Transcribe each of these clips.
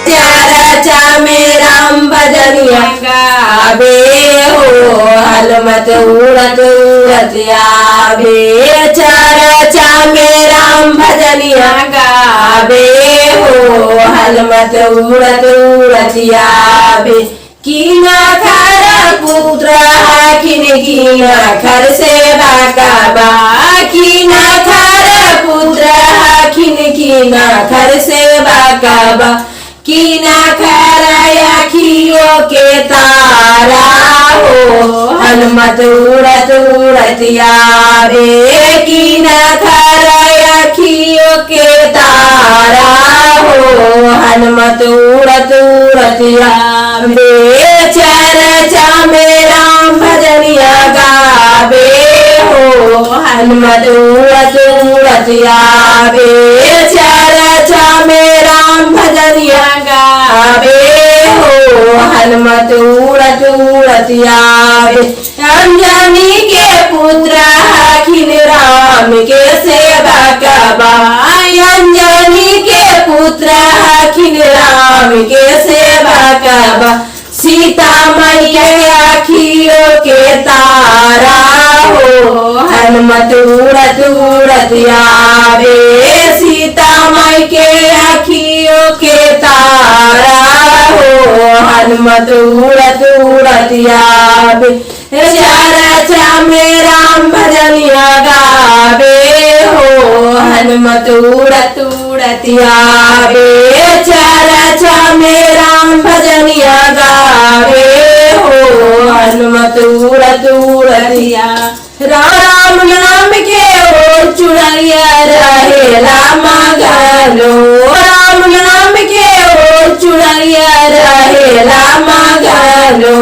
रचा में राम भजनिया गावे हो हनुमत उड़त उड़त आवे। रचा में राम भजनिया गावे हो हनुमत उड़त उड़त आवे। कीना खर पुत्र किन कीना खर सेवा काबा। कीना खर पुत्र किन कीना खर सेवा काबा। कीना खर अखियों के तारा हो हनुमत उड़त उड़त आवे। कीना खर अखियों के तारा हो हनुमत उड़त उड़त आवे। रचा में राम भजनिया गावे हो हनुमत उड़त उड़त आवे। रचा में राम भजनिया गावे हो हनुमत उड़त उड़त आवे। अंजनी के पुत्र अखिल राम के सेवा काबा। अंजनी के पुत्र अखिल राम के सेवा काबा। सीता मैया अखियों के तारा हो हनुमत उड़त उड़त आवे। सीता माई के अखियों के तारा हो हनुमत उड़त उड़त आवे। रचा में राम भजनिया गावे हो हनुमत उड़त उड़त आवे। रचा में राम भजनिया गावे हो हनुमत उड़त उड़त आवे। राम नाम के ओर चुनरिया रहेला मगनो। राम नाम के ओर चुनरिया रहेला मगनो।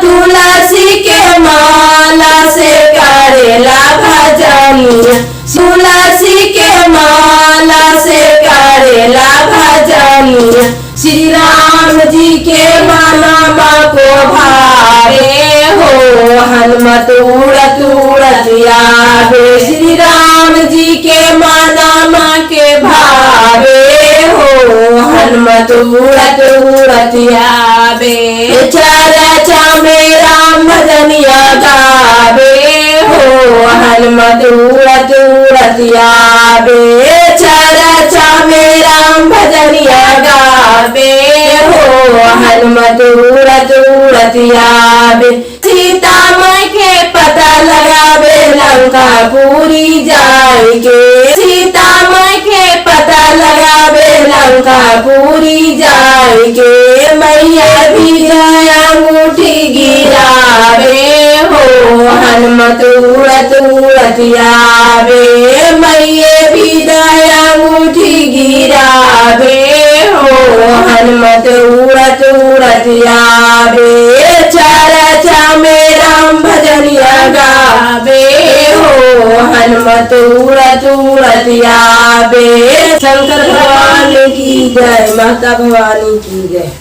तुलसी के माला से करेला भजनिया। तुलसी के माला से करेला भजनिया। श्री राम जी के नाम को भावे हो हनुमत उड़त उड़त आवे। श्री राम जी के नाम के भावे हो हनुमत उड़त उड़त आवे। रचा में राम भजनिया गावे हो हनुमत उड़त उड़त आवे। रचा में राम भजनिया गावे हो हनुमत उड़त उड़त आवे। सीता माई के पता लगावे लंका पूरी जाए के। सीता माई के पता लगावे लंका पूरी जाए के। मैया भी अंगूठी गिरावे हो हनुमत उड़त उड़त आवे। मैया भी अंगूठी गिरावे हो हनुमत उड़त उड़त आवे। रचा में राम भजनिया गावे हो हनुमत उड़त उड़त आवे। शंकर भगवान की जय, माता भवानी की जय।